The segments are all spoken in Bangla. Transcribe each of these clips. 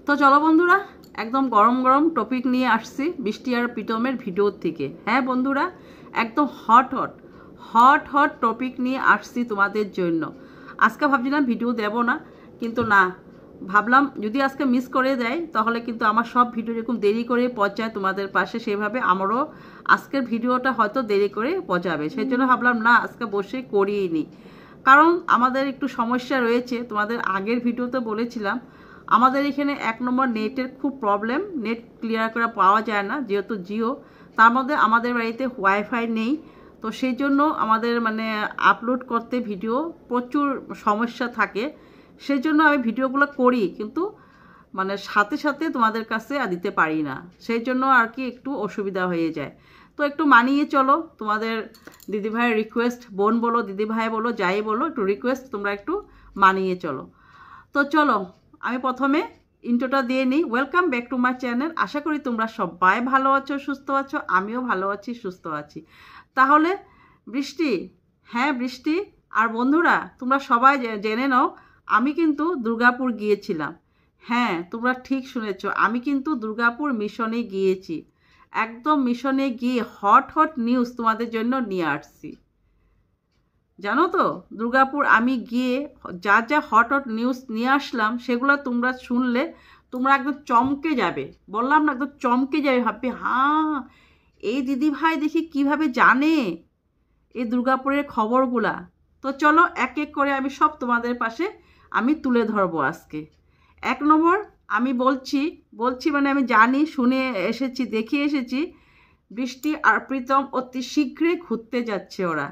তো চলো বন্ধুরা, একদম গরম গরম টপিক নিয়ে আসছি বৃষ্টি আর প্রীতমের ভিডিওর থেকে। হ্যাঁ বন্ধুরা, একদম hot hot hot hot topic নিয়ে আসছি তোমাদের জন্য। আজকে ভাবছিলাম ভিডিও দেব না, কিন্তু না, ভাবলাম যদি আজকে মিস করে দেয় তাহলে কিন্তু আমার সব ভিডিও এরকম দেরি করে পৌঁছায় তোমাদের পাশে, সেভাবে আমারও আজকের ভিডিওটা হয়তো দেরি করে পৌঁছাবে। সেই জন্য ভাবলাম না, আজকে বসে করিয়ে নিই। কারণ আমাদের একটু সমস্যা রয়েছে, তোমাদের আগের ভিডিওতে বলেছিলাম আমাদের এখানে 1 নম্বর নেটের খুব প্রবলেম, নেট ক্লিয়ার করে পাওয়া যায় না, যেহেতু জিও। তার মধ্যে আমাদের বাড়িতে ওয়াইফাই নেই, তো সেই জন্য আমাদের আপলোড করতে ভিডিও প্রচুর সমস্যা থাকে। সেই জন্য আমি ভিডিওগুলো করি, কিন্তু সাথে সাথে তোমাদের কাছে দিতে পারি না। সেই জন্য আর কি একটু অসুবিধা হয়ে যায়। তো একটু মানিয়ে চলো, তোমাদের দিদিভাইয়ের রিকোয়েস্ট, বোন বলো দিদিভাই বলো যাই বলো, একটু রিকোয়েস্ট, তোমরা একটু মানিয়ে চলো। তো চলো আমি প্রথমে ইন্ট্রোটা দিয়ে নিই। Welcome back to my channel. আশা করি তোমরা সবাই ভালো আছো, সুস্থ আছো, আমিও ভালো আছি, সুস্থ আছি। তাহলে বৃষ্টি, হ্যাঁ বৃষ্টি আর বন্ধুরা, তোমরা সবাই জেনে নাও আমি কিন্তু দুর্গাপুর গিয়েছিলাম। হ্যাঁ তোমরা ঠিক শুনেছো, আমি কিন্তু দুর্গাপুর মিশনে গিয়েছি। একদম মিশনে গিয়ে হট হট নিউজ তোমাদের জন্য নিয়ে আসছি। জানো তো, দুর্গাপুর আমি গিয়ে যা যা হট হট নিউজ নিয়ে আসলাম, সেগুলো তোমরা শুনলে তোমরা একদম চমকে যাবে। বললাম না, একদম চমকে যাবে, ভাববে হ্যাঁ এই দিদি ভাই দেখি কিভাবে জানে এই দুর্গাপুরের খবরগুলা। তো চলো এক এক করে আমি সব তোমাদের পাশে আমি তুলে ধরবো আজকে। 1 নম্বর আমি বলছি আমি জানি, শুনে এসেছি, দেখে এসেছি, বৃষ্টি আর প্রীতম অতি শীঘ্রই ঘুরতে যাচ্ছে। ওরা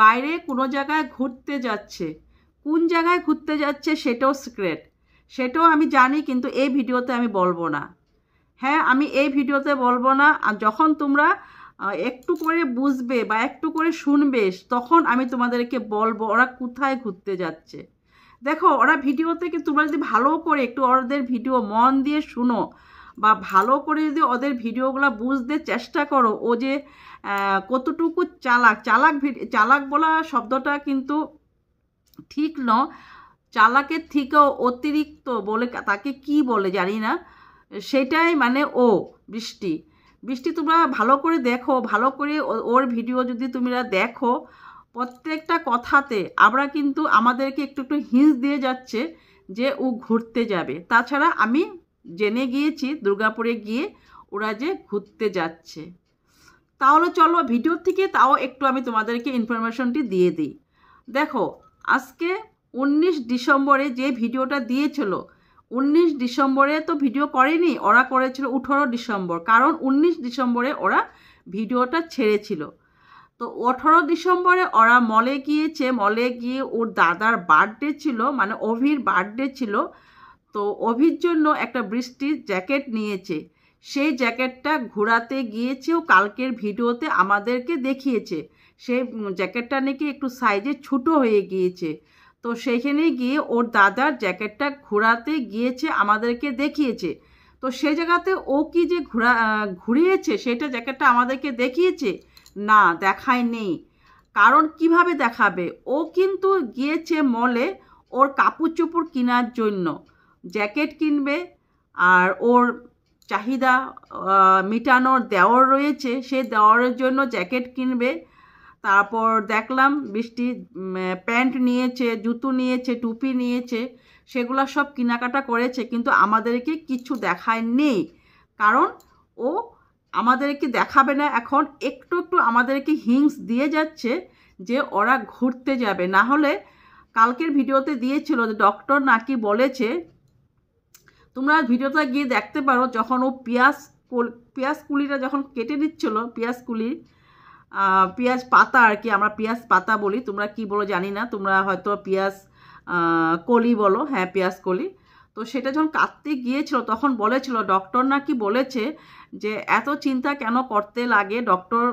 বাইরে কোনো জায়গায় ঘুরতে যাচ্ছে। কোন জায়গায় ঘুরতে যাচ্ছে সেটাও সিক্রেট, সেটাও আমি জানি, কিন্তু এই ভিডিওতে আমি বলবো না। হ্যাঁ আমি এই ভিডিওতে বলবো না, আর যখন তোমরা একটু করে বুঝবে বা একটু করে শুনবে, তখন আমি তোমাদেরকে বলবো ওরা কোথায় ঘুরতে যাচ্ছে। দেখো ওরা ভিডিওতে কি, তোমরা যদি ভালো করে একটু ওদের ভিডিও মন দিয়ে শুনো বা ভালো করে যদি ওদের ভিডিওগুলো বুঝতে চেষ্টা করো, ও যে কতটুকু চালাক, চালাক বলা শব্দটা কিন্তু ঠিক ন, চালাকের থেকেও অতিরিক্ত বলে তাকে কি বলে জানি না, সেটাই ও বৃষ্টি। বৃষ্টি তোমরা ভালো করে দেখো, ভালো করে ওর ভিডিও যদি তোমরা দেখো, প্রত্যেকটা কথাতে আমরা কিন্তু আমাদেরকে একটু একটু হিন্স দিয়ে যাচ্ছে যে ও ঘুরতে যাবে। তাছাড়া আমি জেনে গিয়েছি দুর্গাপুরে গিয়ে ওরা যে ঘুরতে যাচ্ছে। তাহলে চলো ভিডিওর থেকে তাও একটু আমি তোমাদেরকে ইনফরমেশনটি দিয়ে দিই। দেখো আজকে 19 ডিসেম্বরে যে ভিডিওটা দিয়েছিল, 19 ডিসেম্বরে তো ভিডিও করেনি, ওরা করেছিল 18 ডিসেম্বর, কারণ 19 ডিসেম্বরে ওরা ভিডিওটা ছেড়েছিল। তো 18 ডিসেম্বরে ওরা মলে গিয়েছে, মলে গিয়ে ওর দাদার বার্থডে ছিল, অভির বার্থডে ছিল। তো অভির জন্য একটা বৃষ্টির জ্যাকেট নিয়েছে, সেই জ্যাকেটটা ঘোরাতে গিয়েছেও, কালকের ভিডিওতে আমাদেরকে দেখিয়েছে। সেই জ্যাকেটটা নাকি একটু সাইজে ছোটো হয়ে গিয়েছে, তো সেইখানে গিয়ে ওর দাদার জ্যাকেটটা ঘোরাতে গিয়েছে, আমাদেরকে দেখিয়েছে। তো সেই জায়গাতে ও কি যে ঘুরিয়েছে সেটা জ্যাকেটটা আমাদেরকে দেখিয়েছে না, দেখায়নি। কারণ কিভাবে দেখাবে, ও কিন্তু গিয়েছে মলে ওর কাপড় চোপড় কেনার জন্য, জ্যাকেট কিনবে, আর ওর চাহিদা মিটানোর দেওয়ার রয়েছে, সে দেওয়ারের জন্য জ্যাকেট কিনবে। তারপর দেখলাম বৃষ্টি প্যান্ট নিয়েছে, জুতো নিয়েছে, টুপি নিয়েছে, সেগুলো সব কেনাকাটা করেছে, কিন্তু আমাদেরকে কিছু দেখায়নি। কারণ ও আমাদেরকে দেখাবে না, এখন একটু একটু আমাদেরকে হিংস দিয়ে যাচ্ছে যে ওরা ঘুরতে যাবে। না হলে কালকের ভিডিওতে দিয়েছিল যে ডক্টর নাকি বলেছে, তোমরা ভিডিওটা গিয়ে দেখতে পারো, যখন ও পেঁয়াজ কুলিটা যখন কেটে নিচ্ছিল, পেঁয়াজ পাতা আর কি, আমরা পেঁয়াজ পাতা বলি, তোমরা কি বলো জানি না, তোমরা হয়তো পেঁয়াজ কলি বলো, হ্যাঁ পেঁয়াজ কলি। তো সেটা যখন কাটতে গিয়েছিল তখন বলেছিল, ডক্টর নাকি বলেছে যে এত চিন্তা কেন করতে লাগে, ডক্টর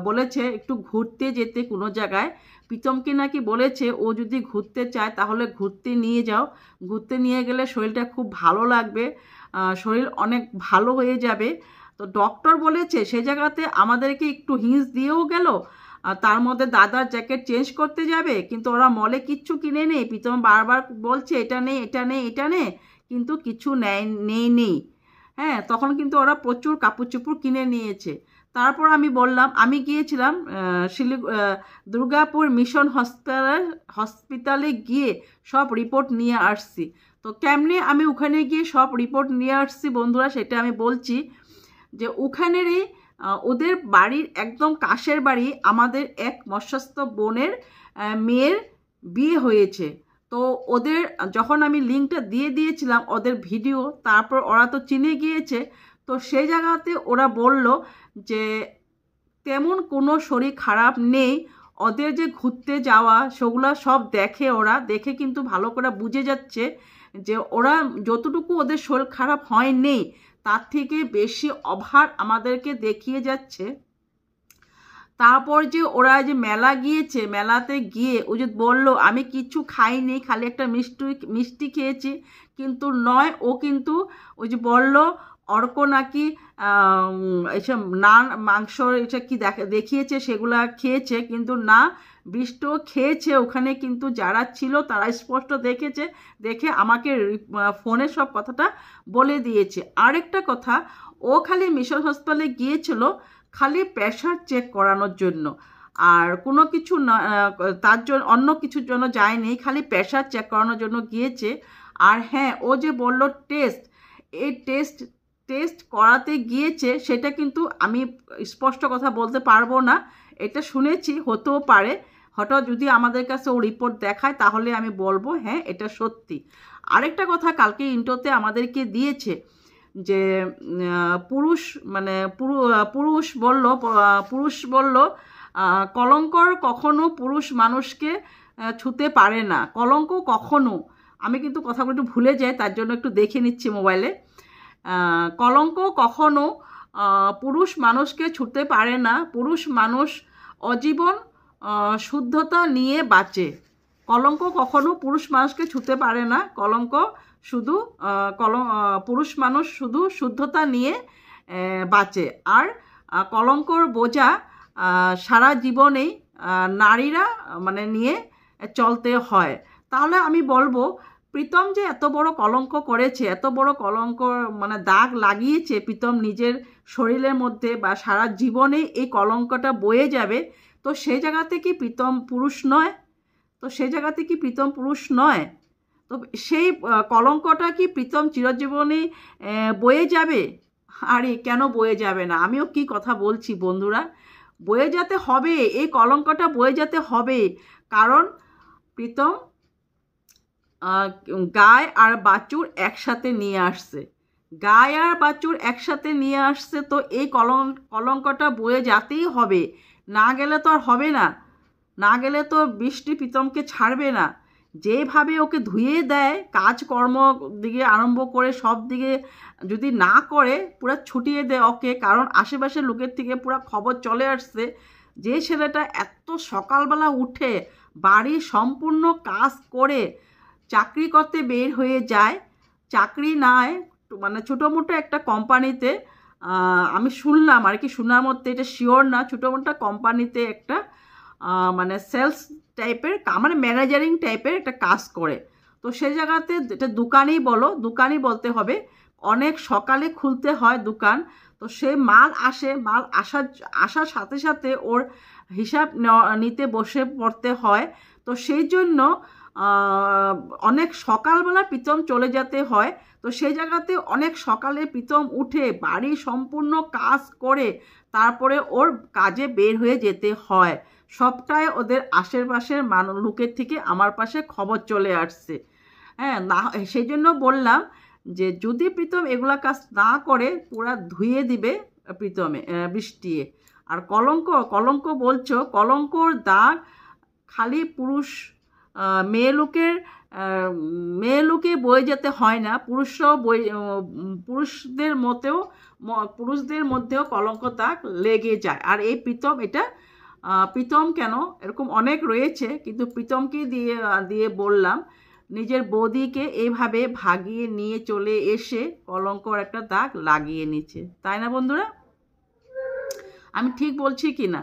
বলেছে একটু ঘুরতে যেতে কোনো জায়গায়। প্রীতমকে নাকি বলেছে ও যদি ঘুরতে চায় তাহলে ঘুরতে নিয়ে যাও, ঘুরতে নিয়ে গেলে শরীরটা খুব ভালো লাগবে, শরীর অনেক ভালো হয়ে যাবে। তো ডক্টর বলেছে, সে জায়গাতে আমাদেরকে একটু হিন্স দিয়েও গেল। তার মধ্যে দাদার জ্যাকেট চেঞ্জ করতে যাবে, কিন্তু ওরা মলে কিচ্ছু কিনে নেই। প্রীতম বারবার বলছে এটা নেই, এটা নেই, এটা নেই, কিন্তু কিছু নেই। হ্যাঁ, তখন কিন্তু ওরা প্রচুর কাপড় চোপড় কিনে নিয়েছে। তারপর আমি বললাম, আমি গিয়েছিলাম দুর্গাপুর মিশন হসপিটালে গিয়ে সব রিপোর্ট নিয়ে আসছি। তো কেমনে আমি ওখানে গিয়ে সব রিপোর্ট নিয়ে আসছি বন্ধুরা, সেটা আমি বলছি। যে ওখানেরই ওদের বাড়ির একদম কাছের বাড়ি আমাদের এক মৎস্যস্থ বোনের মেয়ের বিয়ে হয়েছে। তো ওদের যখন আমি লিঙ্কটা দিয়ে দিয়েছিলাম ওদের ভিডিও, তারপর ওরা তো চিনে গিয়েছে। তো সেই জায়গাতে ওরা বলল যে তেমন কোনো শরীর খারাপ নেই, ওদের যে ঘুরতে যাওয়া সেগুলো সব ওরা দেখে কিন্তু ভালো করে বুঝে যাচ্ছে যে ওরা যতটুকু ওদের শরীর খারাপ হয়নি তার থেকে বেশি ওভার আমাদেরকে দেখিয়ে যাচ্ছে। তারপর যে ওরা যে মেলা গিয়েছে, মেলাতে গিয়ে ও যে বলল আমি কিছু খাইনি, খালি একটা মিষ্টি খেয়েছি, কিন্তু নয়, ও কিন্তু ওই যে বলল অর্ক নাকি এসব নান মাংস এটা কি দেখিয়েছে সেগুলা খেয়েছে, কিন্তু না, বৃষ্টিও খেয়েছে ওখানে, কিন্তু যারা ছিল তারা স্পষ্ট দেখে আমাকে ফোনে সব কথাটা বলে দিয়েছে। আরেকটা কথা, ও খালি মিশন হাসপাতালে গিয়েছিল খালি প্রেশার চেক করানোর জন্য, আর কোনো কিছু না, তার জন্য অন্য কিছুর জন্য যায়নি, খালি প্রেশার চেক করানোর জন্য গিয়েছে। আর হ্যাঁ, ও যে বলল এই টেস্ট করাতে গিয়েছে, সেটা কিন্তু আমি স্পষ্ট কথা বলতে পারবো না, এটা শুনেছি, হতেও পারে, হঠাৎ যদি আমাদের কাছে ও রিপোর্ট দেখায় তাহলে আমি বলবো হ্যাঁ এটা সত্যি। আরেকটা কথা কালকে ইন্টোতে আমাদেরকে দিয়েছে যে পুরুষ বলল কলঙ্কর কখনো পুরুষ মানুষকে ছুতে পারে না। কলঙ্ক কখনো, আমি কিন্তু কথাগুলো একটু ভুলে যাই, তার জন্য একটু দেখে নিচ্ছি মোবাইলে। কলঙ্ক কখনো পুরুষ মানুষকে ছুতে পারে না, পুরুষ মানুষ অজীবন শুদ্ধতা নিয়ে বাঁচে। কলঙ্ক কখনো পুরুষ মানুষকে ছুতে পারে না, কলঙ্ক শুধু পুরুষ মানুষ শুধু শুদ্ধতা নিয়ে বাঁচে। আর কলঙ্কর বোঝা সারা জীবনেই নারীরা নিয়ে চলতে হয়। তাহলে আমি বলবো প্রীতম যে এত বড় কলঙ্ক করেছে, এত বড় কলঙ্ক দাগ লাগিয়েছে প্রীতম নিজের শরীরের মধ্যে, বা সারা জীবনে এই কলঙ্কটা বয়ে যাবে, তো সেই জায়গাতে কি প্রীতম পুরুষ নয়? তো সেই জায়গাতে কি প্রীতম পুরুষ নয়? তো সেই কলঙ্কটা কি প্রীতম চিরজীবনে বয়ে যাবে? আরে কেন বয়ে যাবে না? আমিও কি কথা বলছি বন্ধুরা, বয়ে যেতে হবে, এই কলঙ্কটা বয়ে যেতে হবে, কারণ প্রীতম গায় আর বাছুর একসাথে নিয়ে আসছে, গায় আর বাছুর একসাথে নিয়ে আসছে, তো এই কলঙ্কটা বয়ে যেতেই হবে, না গেলে তো আর হবে না, না গেলে তো বৃষ্টি প্রীতমকে ছাড়বে না। যেভাবে ওকে ধুয়ে দেয়, কাজকর্ম দিকে আরম্ভ করে সব দিকে যদি না করে, পুরো ছুটিয়ে দেয় ওকে, কারণ আশেপাশের লোকের থেকে পুরো খবর চলে আসছে যে ছেলেটা এত সকালবেলা উঠে বাড়ির সম্পূর্ণ কাজ করে চাকরি করতে বের হয়ে যায়, চাকরি নয় ছোটো মোটো একটা কোম্পানিতে, আমি শুনলাম আর কি, শোনার মধ্যে, এটা শিওর না, ছোটো মোটো কোম্পানিতে একটা সেলস টাইপের ম্যানেজারিং টাইপের একটা কাজ করে। তো সেই জায়গাতে এটা দোকানই বলতে হবে, অনেক সকালে খুলতে হয় দোকান। তো সে মাল আসার সাথে সাথে ওর হিসাব নিতে বসে পড়তে হয়। তো সেই জন্য অনেক সকালবেলা প্রীতম চলে যেতে হয়। তো সেই জায়গাতে অনেক সকালে প্রীতম উঠে বাড়ি সম্পূর্ণ কাজ করে তারপরে ওর কাজে বের হয়ে যেতে হয়। সবটাই ওদের আশেপাশের লোকের থেকে আমার পাশে খবর চলে আসছে। হ্যাঁ, না সেই জন্য বললাম যে যদি প্রীতম এগুলা কাজ না করে পুরা ধুয়ে দিবে বৃষ্টি। আর কলঙ্ক বলছো, কলঙ্কর দাগ খালি মেয়ে লোকে বয়ে যেতে হয় না, পুরুষদের মধ্যেও কলঙ্ক দাগ লেগে যায়। আর এই প্রীতম কেন, এরকম অনেক রয়েছে, কিন্তু প্রীতমকে দিয়ে বললাম নিজের বৌদিকে এইভাবে ভাগিয়ে নিয়ে চলে এসে কলঙ্কর একটা দাগ লাগিয়ে নিচ্ছে, তাই না বন্ধুরা? আমি ঠিক বলছি কি না?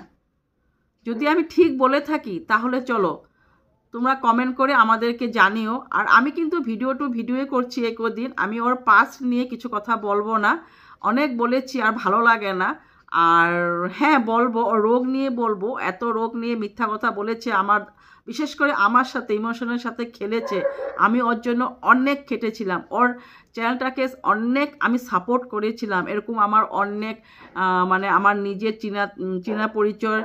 যদি আমি ঠিক বলে থাকি তাহলে চলো তোমরা কমেন্ট করে আমাদেরকে জানিও। আর আমি কিন্তু ভিডিও টু ভিডিও করছি একদিন, আমি ওর পাস্ট নিয়ে কিছু কথা বলবো না, অনেক বলেছি আর ভালো লাগে না। আর হ্যাঁ বলবো, ওর রোগ নিয়ে বলবো, এত রোগ নিয়ে মিথ্যা কথা বলেছে, আমার বিশেষ করে আমার সাথে ইমোশনের সাথে খেলেছে। আমি ওর জন্য অনেক খেটেছিলাম, ওর চ্যানেলটাকে অনেক আমি সাপোর্ট করেছিলাম। এরকম আমার অনেক মানে আমার নিজের চীনা পরিচয়,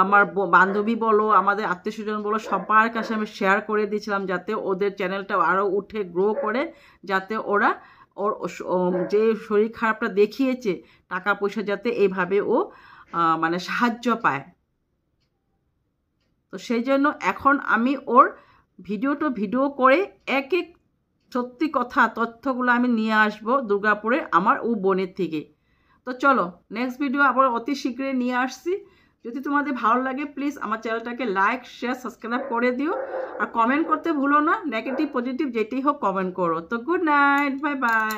আমার বান্ধবী বলো, আমাদের আত্মীয় স্বজন বলো, সবার কাছে আমি শেয়ার করে দিয়েছিলাম যাতে ওদের চ্যানেলটা আরও উঠে গ্রো করে, যাতে ওরা ওর যে শরীর খারাপটা দেখিয়েছে টাকা পয়সা যাতে এইভাবে ও মানে সাহায্য পায়। তো সেই জন্য এখন আমি ওর ভিডিও টু ভিডিও করে এক এক সত্যি কথা তথ্যগুলো আমি নিয়ে আসবো দুর্গাপুরে আমার ও বোনের থেকে। তো চলো নেক্সট ভিডিও আবার অতি শীঘ্রই নিয়ে আসছি। যদি তোমাদের ভালো লাগে প্লিজ আমার চ্যানেলটাকে লাইক শেয়ার সাবস্ক্রাইব করে দিও, আর কমেন্ট করতে ভুলো না, নেগেটিভ পজিটিভ যেটাই হোক কমেন্ট করো। তো গুড নাইট, বাই বাই।